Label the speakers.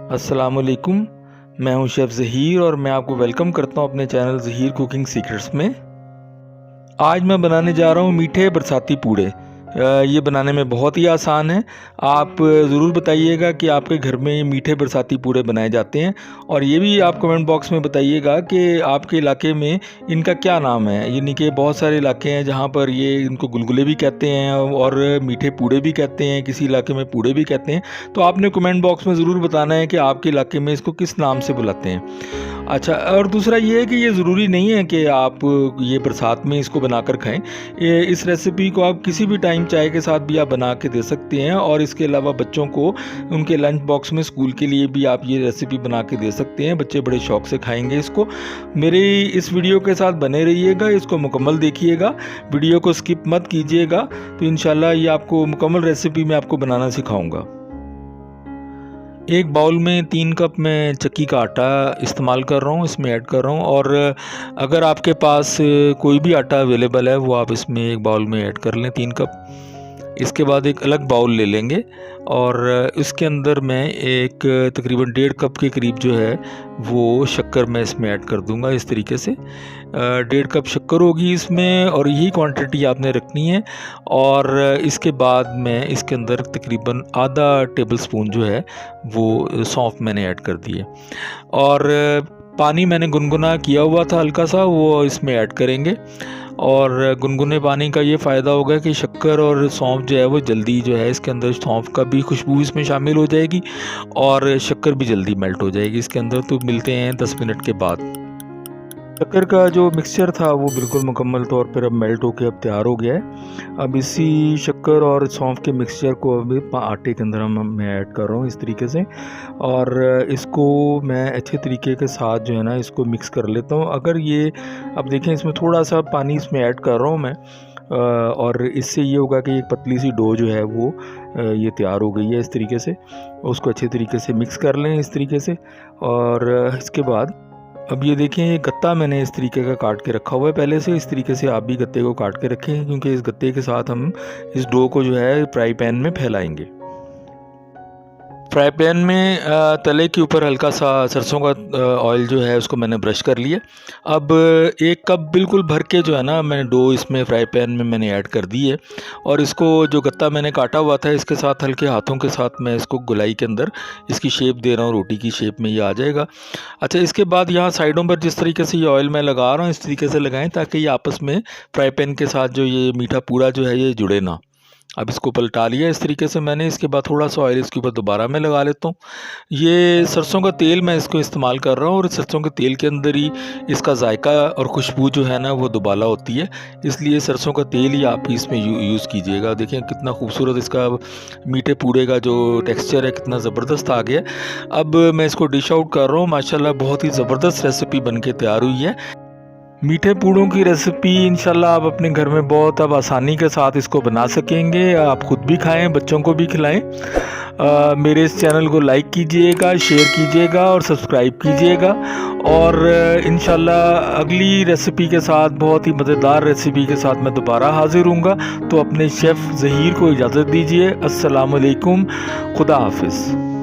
Speaker 1: अस्सलामुअलैकुम। मैं हूं शेफ़ ज़हीर और मैं आपको वेलकम करता हूं अपने चैनल ज़हीर कुकिंग सीक्रेट्स में। आज मैं बनाने जा रहा हूं मीठे बरसाती पूड़े। ये बनाने में बहुत ही आसान है। आप ज़रूर बताइएगा कि आपके घर में मीठे बरसाती पूड़े बनाए जाते हैं, और ये भी आप कमेंट बॉक्स में बताइएगा कि आपके इलाके में इनका क्या नाम है। यानी कि बहुत सारे इलाके हैं जहाँ पर ये इनको गुलगुले भी कहते हैं और मीठे पूड़े भी कहते हैं, किसी इलाके में पूड़े भी कहते हैं। तो आपने कमेंट बॉक्स में ज़रूर बताना है कि आपके इलाके में इसको किस नाम से बुलाते हैं। अच्छा, और दूसरा ये है कि ये ज़रूरी नहीं है कि आप ये बरसात में इसको बनाकर खाएं। इस रेसिपी को आप किसी भी टाइम चाय के साथ भी आप बना के दे सकते हैं, और इसके अलावा बच्चों को उनके लंच बॉक्स में स्कूल के लिए भी आप ये रेसिपी बना के दे सकते हैं। बच्चे बड़े शौक से खाएंगे इसको। मेरे इस वीडियो के साथ बने रहिएगा, इसको मुकम्मल देखिएगा, वीडियो को स्किप मत कीजिएगा। तो इंशाल्लाह ये आपको मुकम्मल रेसिपी मैं आपको बनाना सिखाऊंगा। एक बाउल में 3 कप मैं चक्की का आटा इस्तेमाल कर रहा हूँ, इसमें ऐड कर रहा हूँ। और अगर आपके पास कोई भी आटा अवेलेबल है वो आप इसमें एक बाउल में ऐड कर लें, 3 कप। इसके बाद एक अलग बाउल ले लेंगे और इसके अंदर मैं एक तकरीबन 1.5 कप के करीब जो है वो शक्कर मैं इसमें ऐड कर दूंगा। इस तरीके से 1.5 कप शक्कर होगी इसमें, और यही क्वांटिटी आपने रखनी है। और इसके बाद मैं इसके अंदर तकरीबन आधा टेबल स्पून जो है वो सौंफ मैंने ऐड कर दी है। और पानी मैंने गुनगुना किया हुआ था हल्का सा, वो इसमें ऐड करेंगे। और गुनगुने पानी का ये फ़ायदा होगा कि शक्कर और सौंफ जो है वो जल्दी जो है इसके अंदर, सौंफ का भी खुशबू इसमें शामिल हो जाएगी और शक्कर भी जल्दी मेल्ट हो जाएगी इसके अंदर। तो मिलते हैं 10 मिनट के बाद। शक्कर का जो मिक्सचर था वो बिल्कुल मुकम्मल तौर पर अब मेल्ट होकर अब तैयार हो गया है। अब इसी शक्कर और सौंफ के मिक्सचर को अभी आटे के अंदर मैं ऐड कर रहा हूँ इस तरीके से, और इसको मैं अच्छे तरीके के साथ जो है ना इसको मिक्स कर लेता हूँ। अगर ये अब देखें, इसमें थोड़ा सा पानी इसमें ऐड कर रहा हूँ मैं, और इससे ये होगा कि एक पतली सी डो जो है वो ये तैयार हो गई है इस तरीके से। उसको अच्छे तरीके से मिक्स कर लें इस तरीके से। और इसके बाद अब ये देखें, ये गत्ता मैंने इस तरीके का काट के रखा हुआ है पहले से। इस तरीके से आप भी गत्ते को काट के रखें, क्योंकि इस गत्ते के साथ हम इस डो को जो है फ्राई पैन में फैलाएंगे। फ्राई पैन में तले के ऊपर हल्का सा सरसों का ऑयल जो है उसको मैंने ब्रश कर लिया। अब 1 कप बिल्कुल भर के जो है ना मैंने डो इसमें फ्राई पैन में मैंने ऐड कर दी है, और इसको जो गत्ता मैंने काटा हुआ था इसके साथ हल्के हाथों के साथ मैं इसको गोलाई के अंदर इसकी शेप दे रहा हूँ, रोटी की शेप में ये आ जाएगा। अच्छा, इसके बाद यहाँ साइडों पर जिस तरीके से ये ऑयल मैं लगा रहा हूँ इस तरीके से लगाएँ ताकि ये आपस में फ्राई पैन के साथ जो ये मीठा पूड़ा जो है ये जुड़े ना। अब इसको पलटा लिया इस तरीके से मैंने। इसके बाद थोड़ा सा ऑयल इसके ऊपर दोबारा मैं लगा लेता हूँ। ये सरसों का तेल मैं इसको इस्तेमाल कर रहा हूँ, और सरसों के तेल के अंदर ही इसका जायका और खुशबू जो है ना वो दुबाला होती है, इसलिए सरसों का तेल ही आप इसमें यूज़ कीजिएगा। देखें कितना खूबसूरत इसका मीठे पूड़े का जो टेक्स्चर है कितना ज़बरदस्त आ गया। अब मैं इसको डिश आउट कर रहा हूँ। माशाल्लाह बहुत ही ज़बरदस्त रेसिपी बन के तैयार हुई है। मीठे पूड़ों की रेसिपी इंशाल्लाह आप अपने घर में बहुत अब आसानी के साथ इसको बना सकेंगे। आप ख़ुद भी खाएं, बच्चों को भी खिलाएं। मेरे इस चैनल को लाइक कीजिएगा, शेयर कीजिएगा और सब्सक्राइब कीजिएगा। और इंशाल्लाह अगली रेसिपी के साथ, बहुत ही मज़ेदार रेसिपी के साथ मैं दोबारा हाजिर हूँगा। तो अपने शेफ़ ज़हीर को इजाज़त दीजिए। अस्सलाम वालेकुम, खुदा हाफिज़।